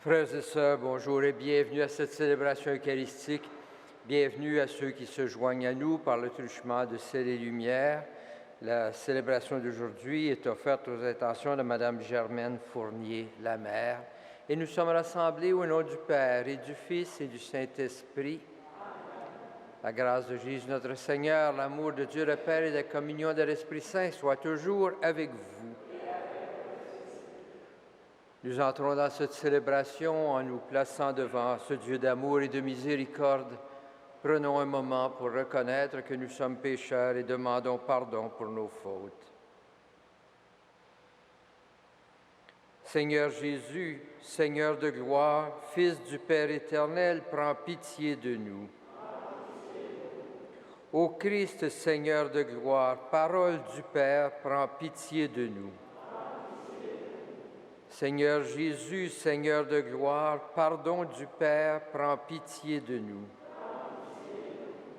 Frères et sœurs, bonjour et bienvenue à cette célébration eucharistique. Bienvenue à ceux qui se joignent à nous par le truchement de sel et lumière. La célébration d'aujourd'hui est offerte aux intentions de Mme Germaine Fournier-Lamère. Et nous sommes rassemblés au nom du Père et du Fils et du Saint-Esprit. La grâce de Jésus notre Seigneur, l'amour de Dieu le Père et la communion de l'Esprit Saint soient toujours avec vous. Nous entrons dans cette célébration en nous plaçant devant ce Dieu d'amour et de miséricorde. Prenons un moment pour reconnaître que nous sommes pécheurs et demandons pardon pour nos fautes. Seigneur Jésus, Seigneur de gloire, Fils du Père éternel, prends pitié de nous. Ô Christ, Seigneur de gloire, parole du Père, prends pitié de nous. Seigneur Jésus, Seigneur de gloire, pardon du Père, prends pitié de nous.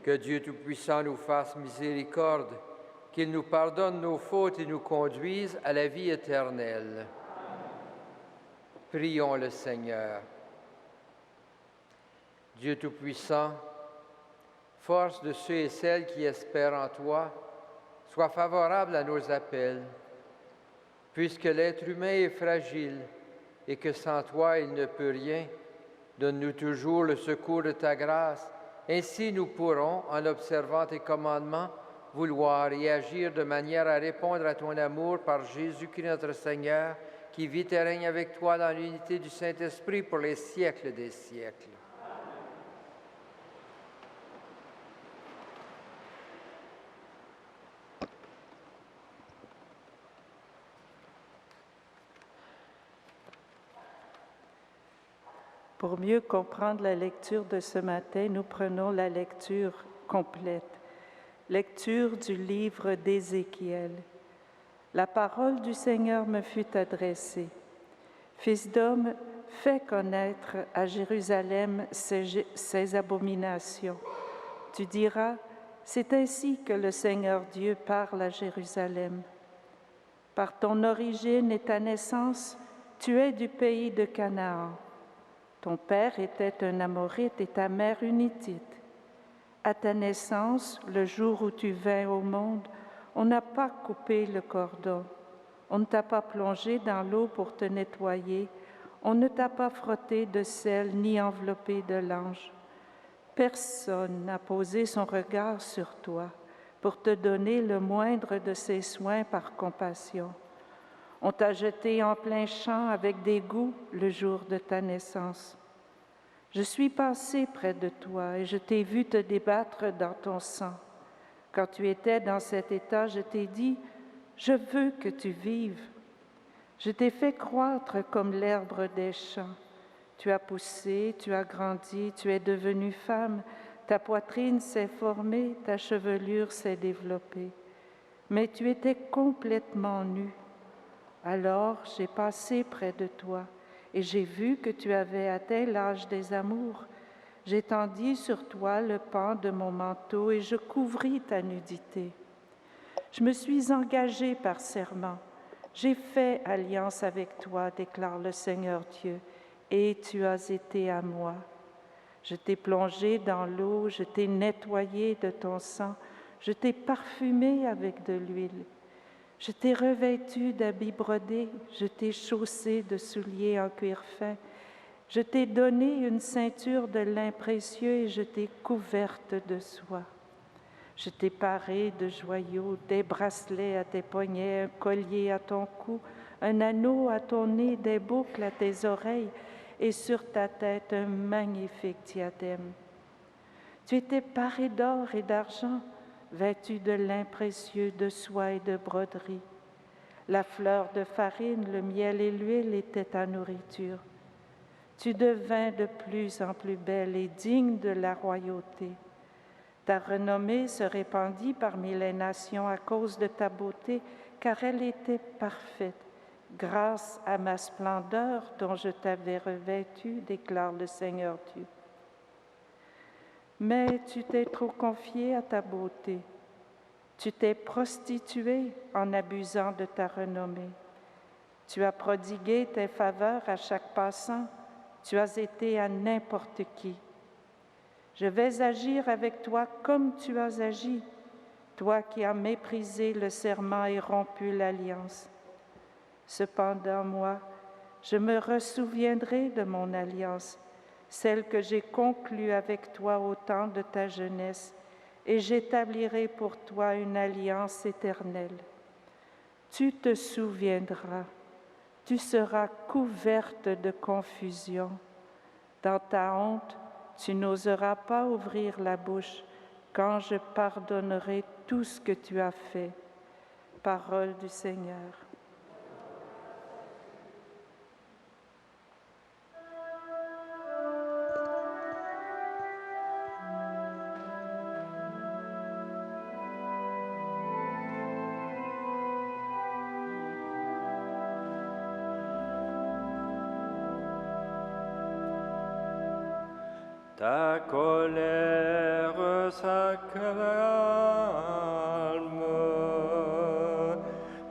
Que Dieu Tout-Puissant nous fasse miséricorde, qu'il nous pardonne nos fautes et nous conduise à la vie éternelle. Prions le Seigneur. Dieu Tout-Puissant, force de ceux et celles qui espèrent en toi, sois favorable à nos appels. Puisque l'être humain est fragile et que sans toi il ne peut rien, donne-nous toujours le secours de ta grâce. Ainsi nous pourrons, en observant tes commandements, vouloir et agir de manière à répondre à ton amour par Jésus-Christ notre Seigneur, qui vit et règne avec toi dans l'unité du Saint-Esprit pour les siècles des siècles. Pour mieux comprendre la lecture de ce matin, nous prenons la lecture complète. Lecture du livre d'Ézéchiel. La parole du Seigneur me fut adressée. Fils d'homme, fais connaître à Jérusalem ses abominations. Tu diras, c'est ainsi que le Seigneur Dieu parle à Jérusalem. Par ton origine et ta naissance, tu es du pays de Canaan. Ton père était un Amorite et ta mère une Hittite. À ta naissance, le jour où tu vins au monde, on n'a pas coupé le cordon. On ne t'a pas plongé dans l'eau pour te nettoyer. On ne t'a pas frotté de sel ni enveloppé de lange. Personne n'a posé son regard sur toi pour te donner le moindre de ses soins par compassion. On t'a jeté en plein champ avec dégoût le jour de ta naissance. Je suis passé près de toi et je t'ai vu te débattre dans ton sang. Quand tu étais dans cet état, je t'ai dit, je veux que tu vives. Je t'ai fait croître comme l'herbe des champs. Tu as poussé, tu as grandi, tu es devenue femme. Ta poitrine s'est formée, ta chevelure s'est développée. Mais tu étais complètement nue. Alors j'ai passé près de toi et j'ai vu que tu avais atteint l'âge des amours. J'étendis sur toi le pan de mon manteau et je couvris ta nudité. Je me suis engagée par serment. J'ai fait alliance avec toi, déclare le Seigneur Dieu, et tu as été à moi. Je t'ai plongé dans l'eau, je t'ai nettoyé de ton sang, je t'ai parfumé avec de l'huile. Je t'ai revêtu d'habits brodés, je t'ai chaussé de souliers en cuir fin. Je t'ai donné une ceinture de lin précieux et je t'ai couverte de soie. Je t'ai paré de joyaux, des bracelets à tes poignets, un collier à ton cou, un anneau à ton nez, des boucles à tes oreilles et sur ta tête un magnifique diadème. Tu étais paré d'or et d'argent, vêtu de lin précieux, de soie et de broderie. La fleur de farine, le miel et l'huile étaient ta nourriture. Tu devins de plus en plus belle et digne de la royauté. Ta renommée se répandit parmi les nations à cause de ta beauté, car elle était parfaite, grâce à ma splendeur dont je t'avais revêtue, déclare le Seigneur Dieu. Mais tu t'es trop confié à ta beauté. Tu t'es prostituée en abusant de ta renommée. Tu as prodigué tes faveurs à chaque passant. tu as été à n'importe qui. Je vais agir avec toi comme tu as agi, toi qui as méprisé le serment et rompu l'alliance. Cependant, moi, je me ressouviendrai de mon alliance, celle que j'ai conclue avec toi au temps de ta jeunesse, et j'établirai pour toi une alliance éternelle. Tu te souviendras, tu seras couverte de confusion. Dans ta honte, tu n'oseras pas ouvrir la bouche quand je pardonnerai tout ce que tu as fait. Parole du Seigneur. Ta colère s'accalme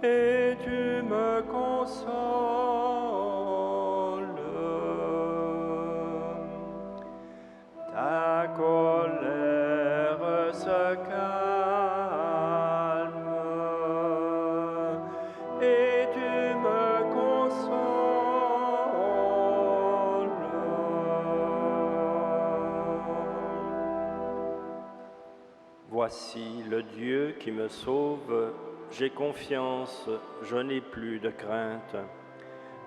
et tu me consoles. Ta colère se calme et tu me consoles. Voici le Dieu qui me sauve, j'ai confiance, je n'ai plus de crainte.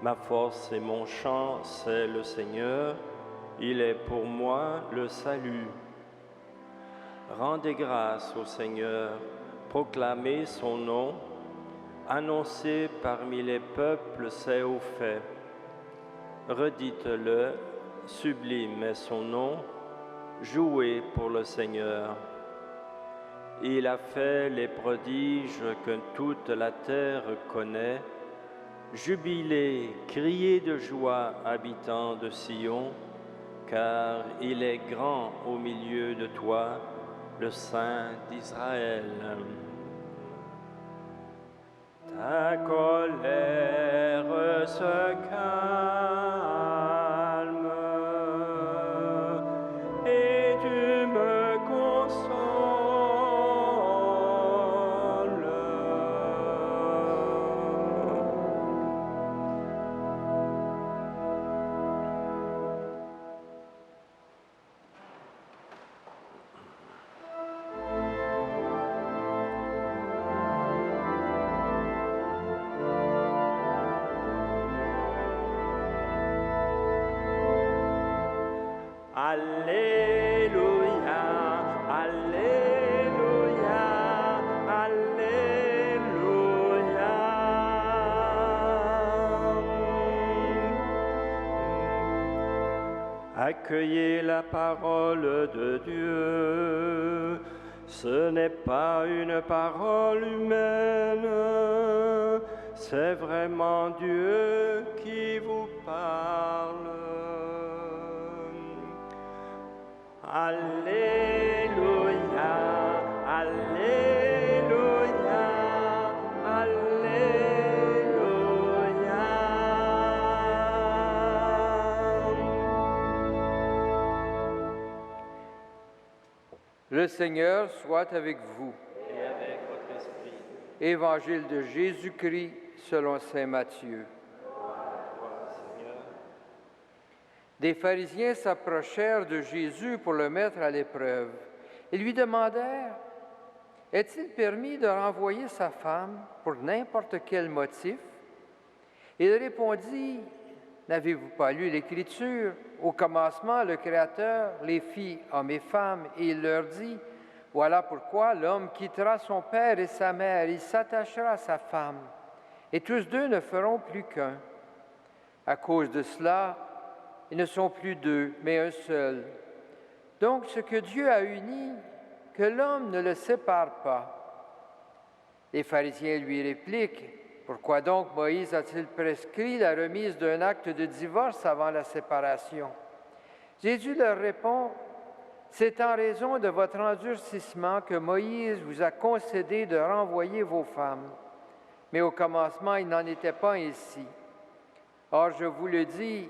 Ma force et mon chant, c'est le Seigneur, il est pour moi le salut. Rendez grâce au Seigneur, proclamez son nom, annoncez parmi les peuples ses hauts faits. Redites-le, sublime est son nom, jouez pour le Seigneur. Il a fait les prodiges que toute la terre connaît. Jubilez, criez de joie, habitants de Sion, car il est grand au milieu de toi, le Saint d'Israël. Ta colère se calme et tu me consoles. Alléluia, Alléluia, Alléluia. Accueillez la parole de Dieu. Ce n'est pas une parole humaine, c'est vraiment Dieu qui vous parle. Alléluia, Alléluia, Alléluia. Le Seigneur soit avec vous. Et avec votre esprit. Évangile de Jésus-Christ selon saint Matthieu. Des pharisiens s'approchèrent de Jésus pour le mettre à l'épreuve. Ils lui demandèrent, « Est-il permis de renvoyer sa femme pour n'importe quel motif? » Il répondit, « N'avez-vous pas lu l'Écriture? Au commencement, le Créateur les fit hommes et femmes, et il leur dit, « Voilà pourquoi l'homme quittera son père et sa mère, il s'attachera à sa femme, et tous deux ne feront plus qu'un. À cause de cela, ils ne sont plus deux, mais un seul. Donc, ce que Dieu a uni, que l'homme ne le sépare pas. » Les pharisiens lui répliquent, « Pourquoi donc Moïse a-t-il prescrit la remise d'un acte de divorce avant la séparation? » Jésus leur répond, « C'est en raison de votre endurcissement que Moïse vous a concédé de renvoyer vos femmes. Mais au commencement, il n'en était pas ainsi. Or, je vous le dis,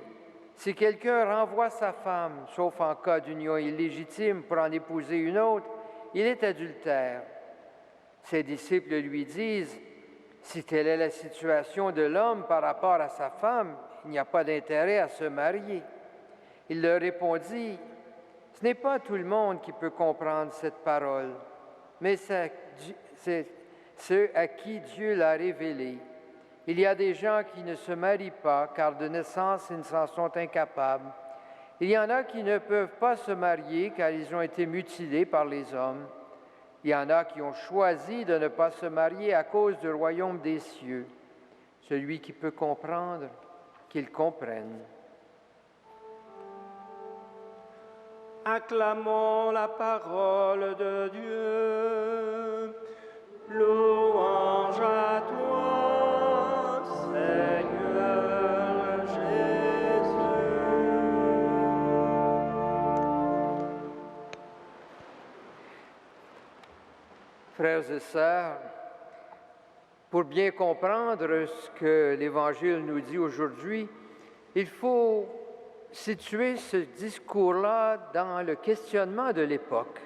Si quelqu'un renvoie sa femme, sauf en cas d'union illégitime pour en épouser une autre, il est adultère. Ses disciples lui disent, si telle est la situation de l'homme par rapport à sa femme, il n'y a pas d'intérêt à se marier. Il leur répondit, ce n'est pas tout le monde qui peut comprendre cette parole, mais c'est ceux à qui Dieu l'a révélée. Il y a des gens qui ne se marient pas, car de naissance, ils s'en sont incapables. Il y en a qui ne peuvent pas se marier, car ils ont été mutilés par les hommes. Il y en a qui ont choisi de ne pas se marier à cause du royaume des cieux. Celui qui peut comprendre, qu'il comprenne. Acclamons la parole de Dieu. Louange à toi, Seigneur Jésus. Frères et sœurs, pour bien comprendre ce que l'Évangile nous dit aujourd'hui, il faut situer ce discours-là dans le questionnement de l'époque.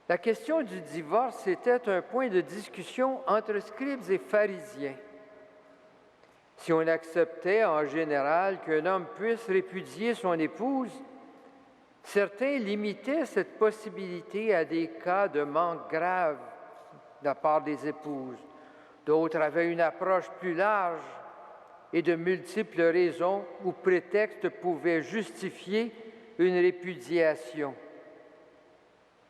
La question du divorce était un point de discussion entre scribes et pharisiens. Si on acceptait en général qu'un homme puisse répudier son épouse, certains limitaient cette possibilité à des cas de manque grave de la part des épouses. D'autres avaient une approche plus large et de multiples raisons ou prétextes pouvaient justifier une répudiation.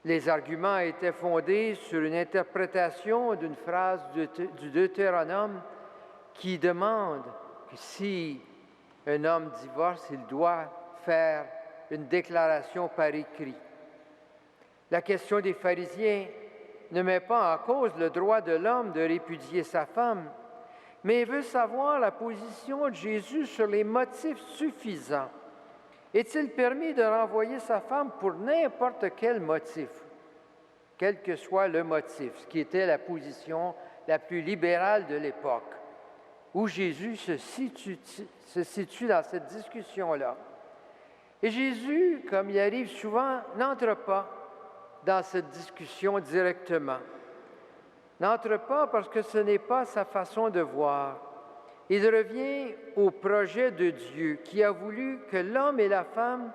Les arguments étaient fondés sur une interprétation d'une phrase du Deutéronome qui demande que si un homme divorce, il doit faire une déclaration par écrit. La question des pharisiens ne met pas en cause le droit de l'homme de répudier sa femme, mais veut savoir la position de Jésus sur les motifs suffisants. Est-il permis de renvoyer sa femme pour n'importe quel motif, quel que soit le motif, ce qui était la position la plus libérale de l'époque, où Jésus se situe dans cette discussion-là. Et Jésus, comme il arrive souvent, n'entre pas dans cette discussion directement. N'entre pas parce que ce n'est pas sa façon de voir. Il revient au projet de Dieu qui a voulu que l'homme et la femme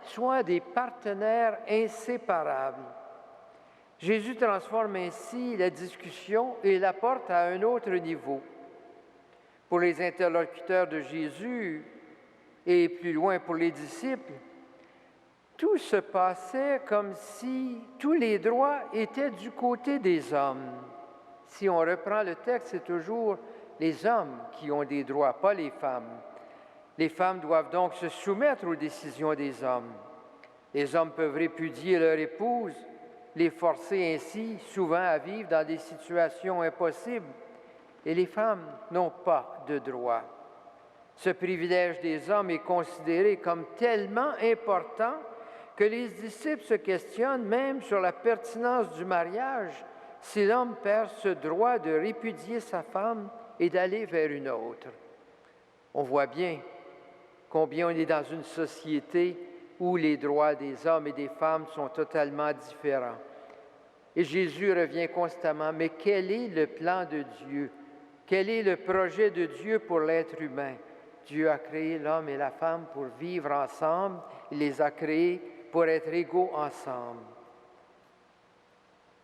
soient des partenaires inséparables. Jésus transforme ainsi la discussion et la porte à un autre niveau. Pour les interlocuteurs de Jésus et plus loin pour les disciples, tout se passait comme si tous les droits étaient du côté des hommes. Si on reprend le texte, c'est toujours les hommes qui ont des droits, pas les femmes. Les femmes doivent donc se soumettre aux décisions des hommes. Les hommes peuvent répudier leur épouse, les forcer ainsi souvent à vivre dans des situations impossibles. Et les femmes n'ont pas de droit. Ce privilège des hommes est considéré comme tellement important que les disciples se questionnent même sur la pertinence du mariage si l'homme perd ce droit de répudier sa femme et d'aller vers une autre. On voit bien combien on est dans une société où les droits des hommes et des femmes sont totalement différents. Et Jésus revient constamment, mais quel est le plan de Dieu? Quel est le projet de Dieu pour l'être humain? Dieu a créé l'homme et la femme pour vivre ensemble. Il les a créés pour être égaux ensemble.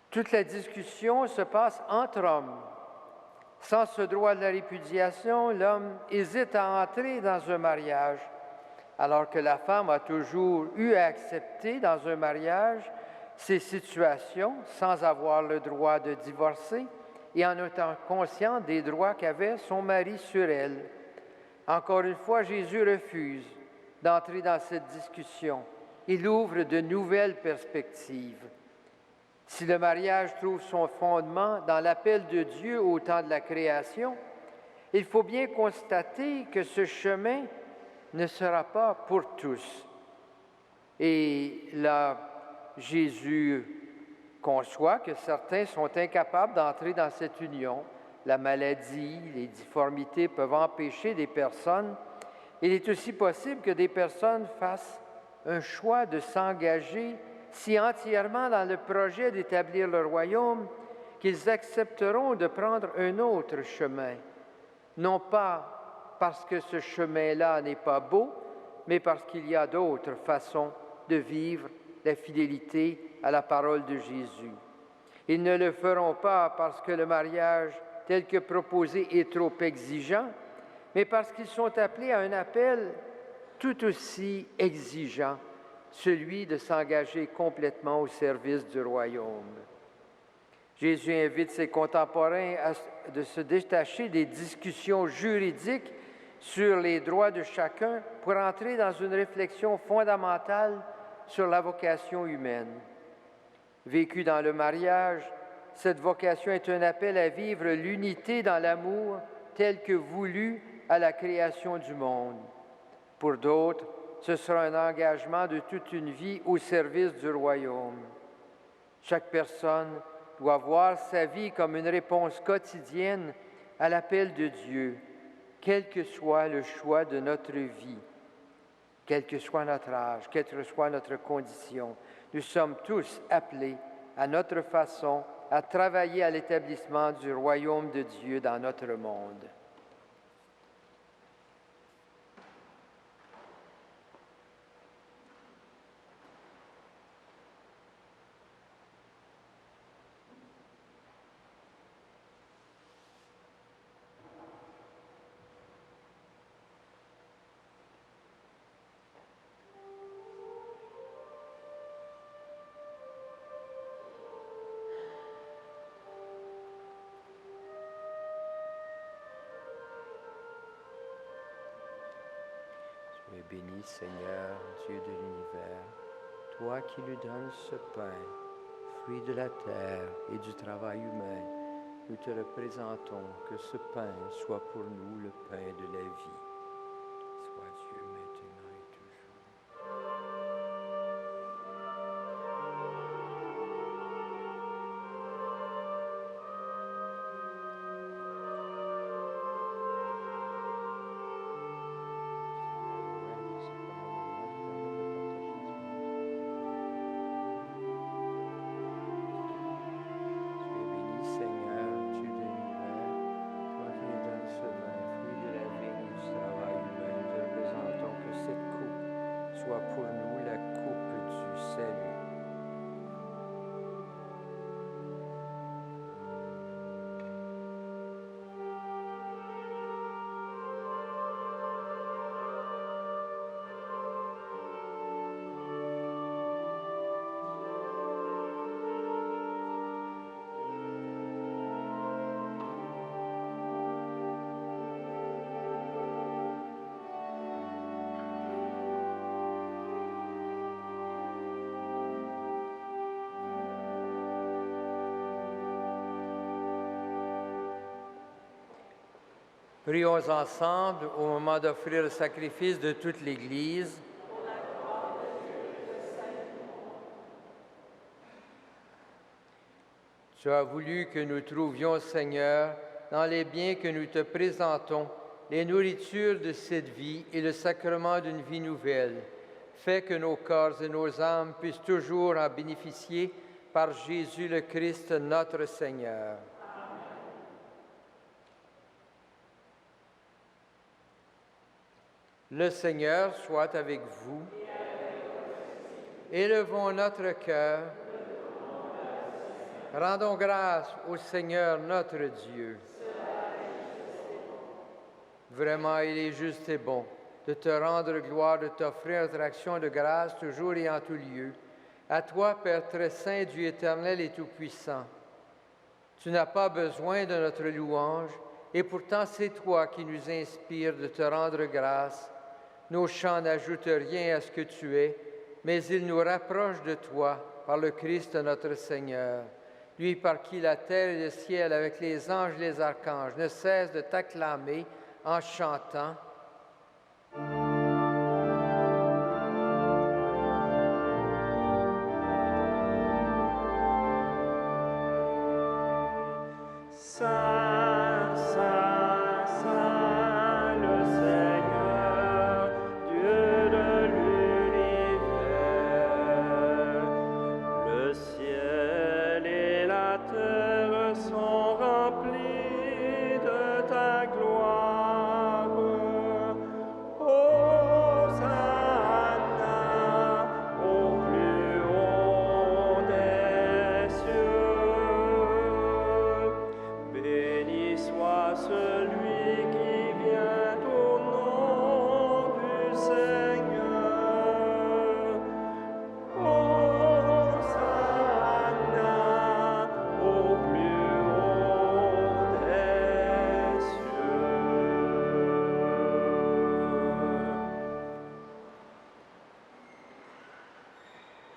Toute la discussion se passe entre hommes. Sans ce droit de la répudiation, l'homme hésite à entrer dans un mariage, alors que la femme a toujours eu à accepter dans un mariage ces situations sans avoir le droit de divorcer et en étant consciente des droits qu'avait son mari sur elle. Encore une fois, Jésus refuse d'entrer dans cette discussion. Il ouvre de nouvelles perspectives. Si le mariage trouve son fondement dans l'appel de Dieu au temps de la création, il faut bien constater que ce chemin ne sera pas pour tous. Et là, Jésus conçoit que certains sont incapables d'entrer dans cette union. La maladie, les difformités peuvent empêcher des personnes Il est aussi possible que des personnes fassent un choix de s'engager si entièrement dans le projet d'établir le royaume qu'ils accepteront de prendre un autre chemin, non pas parce que ce chemin-là n'est pas beau, mais parce qu'il y a d'autres façons de vivre la fidélité à la parole de Jésus. Ils ne le feront pas parce que le mariage tel que proposé est trop exigeant, mais parce qu'ils sont appelés à un appel tout aussi exigeant, celui de s'engager complètement au service du royaume. Jésus invite ses contemporains de se détacher des discussions juridiques sur les droits de chacun pour entrer dans une réflexion fondamentale sur la vocation humaine. Vécue dans le mariage, cette vocation est un appel à vivre l'unité dans l'amour tel que voulu à la création du monde. Pour d'autres, ce sera un engagement de toute une vie au service du royaume. Chaque personne doit voir sa vie comme une réponse quotidienne à l'appel de Dieu, quel que soit le choix de notre vie, quel que soit notre âge, quelle que soit notre condition. Nous sommes tous appelés, à notre façon, à travailler à l'établissement du royaume de Dieu dans notre monde. Sois béni, Seigneur, Dieu de l'univers, toi qui nous donnes ce pain, fruit de la terre et du travail humain. Nous te représentons que ce pain soit pour nous le pain de la vie. Sois Dieu maintenant et toujours. Soit pour nous la coupe du salut. Prions ensemble au moment d'offrir le sacrifice de toute l'Église. Tu as voulu que nous trouvions, Seigneur, dans les biens que nous te présentons, les nourritures de cette vie et le sacrement d'une vie nouvelle. Fais que nos corps et nos âmes puissent toujours en bénéficier par Jésus le Christ, notre Seigneur. Le Seigneur soit avec vous. Élevons notre cœur. Rendons grâce au Seigneur notre Dieu. Vraiment, il est juste et bon de te rendre gloire, de t'offrir notre action de grâce toujours et en tout lieu. À toi, Père très saint, Dieu éternel et tout-puissant. Tu n'as pas besoin de notre louange, et pourtant c'est toi qui nous inspires de te rendre grâce. Nos chants n'ajoutent rien à ce que tu es, mais ils nous rapprochent de toi par le Christ notre Seigneur, lui par qui la terre et le ciel, avec les anges et les archanges, ne cessent de t'acclamer en chantant. Saint, Saint, Saint, le Seigneur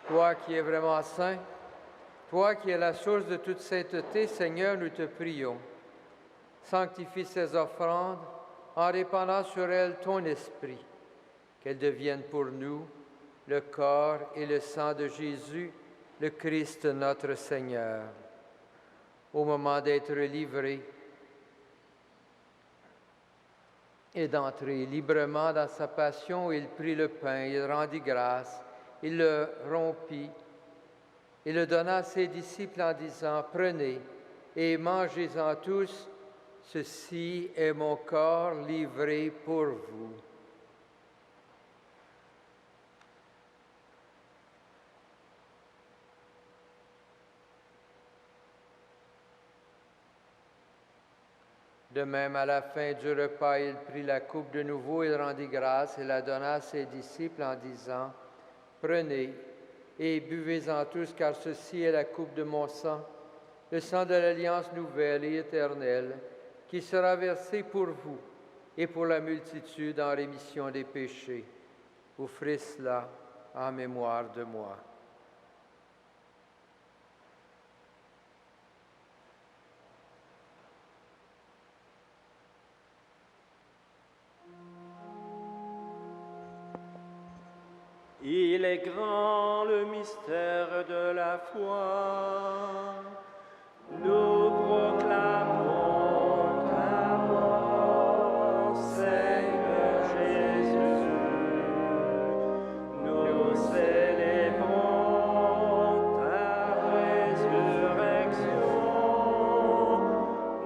Toi qui es vraiment saint, toi qui es la source de toute sainteté, Seigneur, nous te prions. Sanctifie ces offrandes en répandant sur elles ton esprit, qu'elles deviennent pour nous le corps et le sang de Jésus, le Christ notre Seigneur. Au moment d'être livré et d'entrer librement dans sa passion, il prit le pain, il rendit grâce, il le rompit, et le donna à ses disciples en disant, « Prenez et mangez-en tous, ceci est mon corps livré pour vous. » De même, à la fin du repas, il prit la coupe de nouveau, il rendit grâce et la donna à ses disciples en disant, « Prenez et buvez-en tous, car ceci est la coupe de mon sang, le sang de l'alliance nouvelle et éternelle, qui sera versé pour vous et pour la multitude en rémission des péchés. Vous ferez cela en mémoire de moi. » Il est grand le mystère de la foi. Nous proclamons ta mort, Seigneur Jésus. Nous célébrons ta résurrection.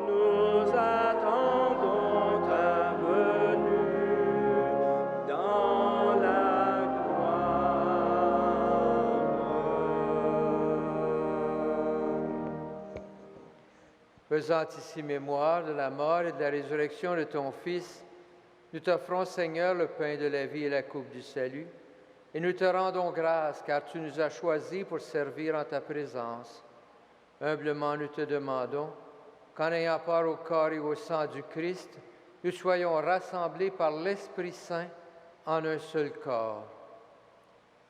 Nous attendons ta venue dans la Faisant ici mémoire de la mort et de la résurrection de ton Fils, nous t'offrons, Seigneur, le pain de la vie et la coupe du salut, et nous te rendons grâce, car tu nous as choisis pour servir en ta présence. Humblement, nous te demandons qu'en ayant part au corps et au sang du Christ, nous soyons rassemblés par l'Esprit Saint en un seul corps.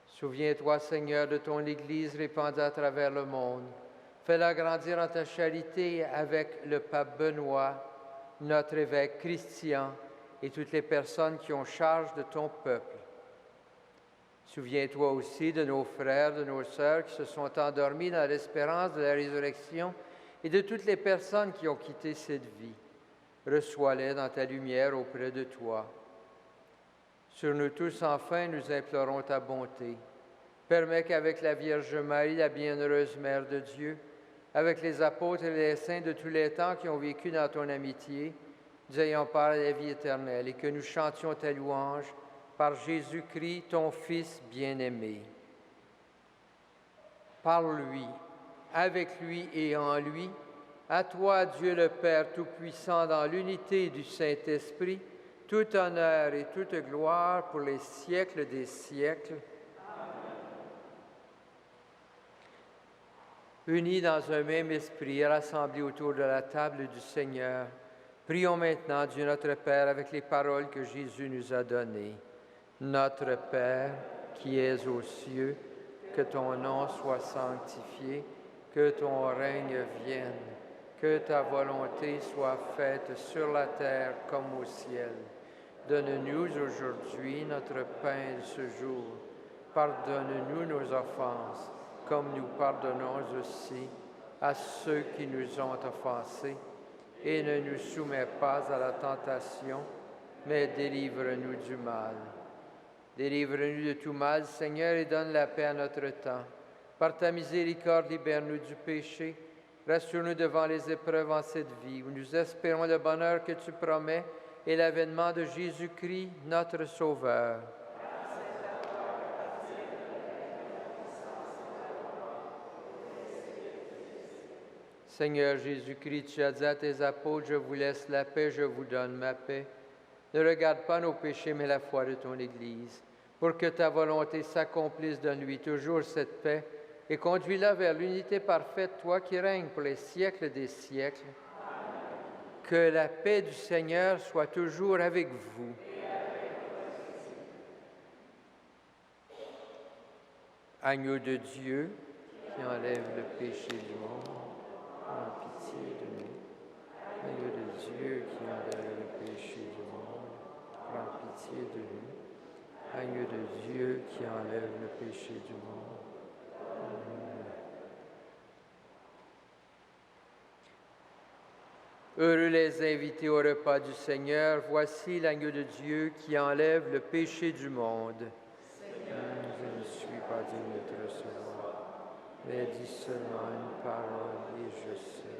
Souviens-toi, Seigneur, de ton Église répandue à travers le monde. Fais-la grandir en ta charité avec le pape Benoît, notre évêque Christian et toutes les personnes qui ont charge de ton peuple. Souviens-toi aussi de nos frères, de nos sœurs qui se sont endormis dans l'espérance de la résurrection et de toutes les personnes qui ont quitté cette vie. Reçois-les dans ta lumière auprès de toi. Sur nous tous, enfin, nous implorons ta bonté. Permets qu'avec la Vierge Marie, la bienheureuse Mère de Dieu, avec les apôtres et les saints de tous les temps qui ont vécu dans ton amitié, nous ayons part à la vie éternelle et que nous chantions ta louange par Jésus-Christ, ton Fils bien-aimé. Par lui, avec lui et en lui, à toi, Dieu le Père Tout-Puissant, dans l'unité du Saint-Esprit, tout honneur et toute gloire pour les siècles des siècles. Unis dans un même esprit, rassemblés autour de la table du Seigneur, prions maintenant Dieu notre Père avec les paroles que Jésus nous a données. Notre Père, qui es aux cieux, que ton nom soit sanctifié, que ton règne vienne, que ta volonté soit faite sur la terre comme au ciel. Donne-nous aujourd'hui notre pain de ce jour. Pardonne-nous nos offenses, comme nous pardonnons aussi à ceux qui nous ont offensés. Et ne nous soumets pas à la tentation, mais délivre-nous du mal. Délivre-nous de tout mal, Seigneur, et donne la paix à notre temps. Par ta miséricorde, libère-nous du péché. Rassure-nous devant les épreuves en cette vie, où nous espérons le bonheur que tu promets et l'avènement de Jésus-Christ, notre Sauveur. Seigneur Jésus-Christ, tu as dit à tes apôtres, je vous laisse la paix, je vous donne ma paix. Ne regarde pas nos péchés, mais la foi de ton Église. Pour que ta volonté s'accomplisse, donne-lui toujours cette paix et conduis-la vers l'unité parfaite, toi qui règnes pour les siècles des siècles. Amen. Que la paix du Seigneur soit toujours avec vous. Agneau de Dieu, qui enlève le péché du monde, prends pitié de nous. Agneau de Dieu, qui enlève le péché du monde, prends pitié de nous. Agneau de Dieu, qui enlève le péché du monde. Heureux les invités au repas du Seigneur, voici l'agneau de Dieu qui enlève le péché du monde. Je ne suis pas digne de te recevoir, mais dis seulement une parole et je serai.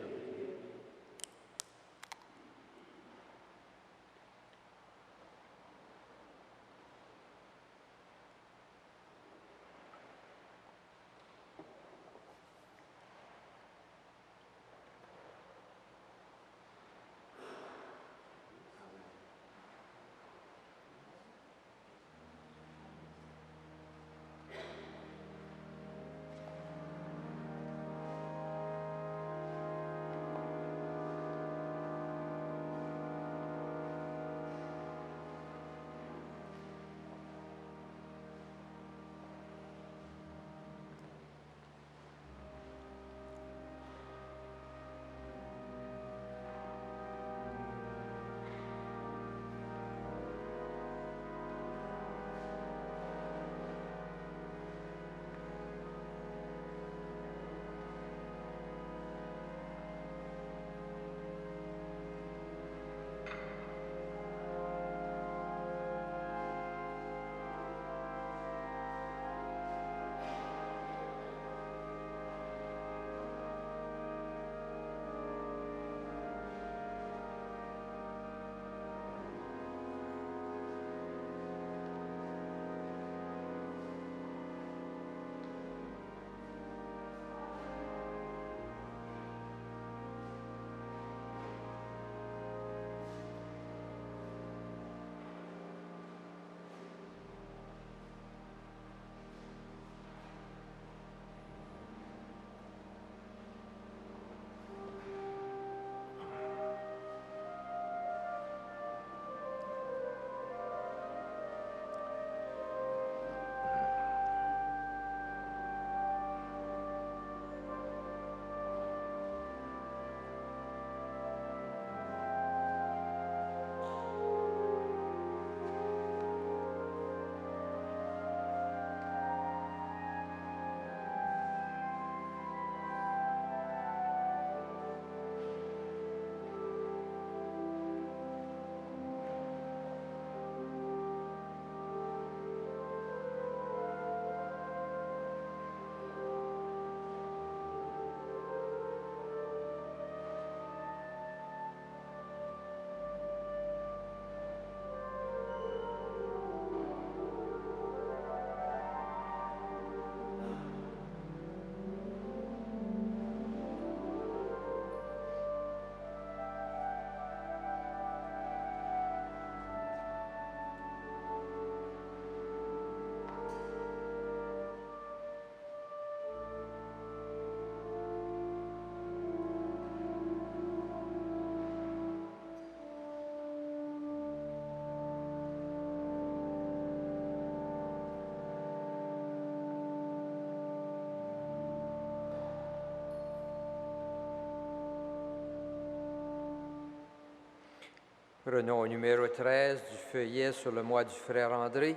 Prenons au numéro 13 du feuillet sur le mois du frère André,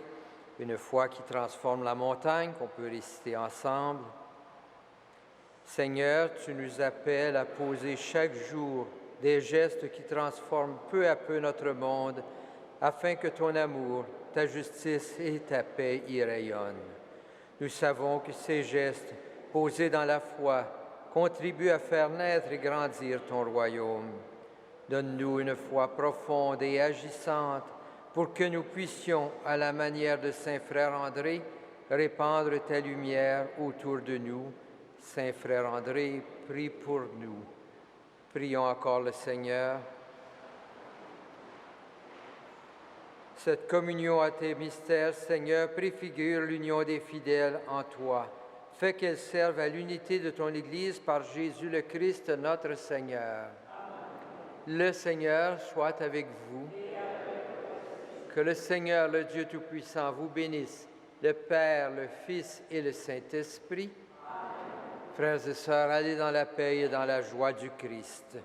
une foi qui transforme la montagne, qu'on peut réciter ensemble. Seigneur, tu nous appelles à poser chaque jour des gestes qui transforment peu à peu notre monde, afin que ton amour, ta justice et ta paix y rayonnent. Nous savons que ces gestes, posés dans la foi, contribuent à faire naître et grandir ton royaume. Donne-nous une foi profonde et agissante pour que nous puissions, à la manière de Saint Frère André, répandre ta lumière autour de nous. Saint Frère André, prie pour nous. Prions encore le Seigneur. Cette communion à tes mystères, Seigneur, préfigure l'union des fidèles en toi. Fais qu'elle serve à l'unité de ton Église par Jésus le Christ, notre Seigneur. Le Seigneur soit avec vous. Que le Seigneur, le Dieu Tout-Puissant, vous bénisse, le Père, le Fils et le Saint-Esprit. Frères et sœurs, allez dans la paix et dans la joie du Christ.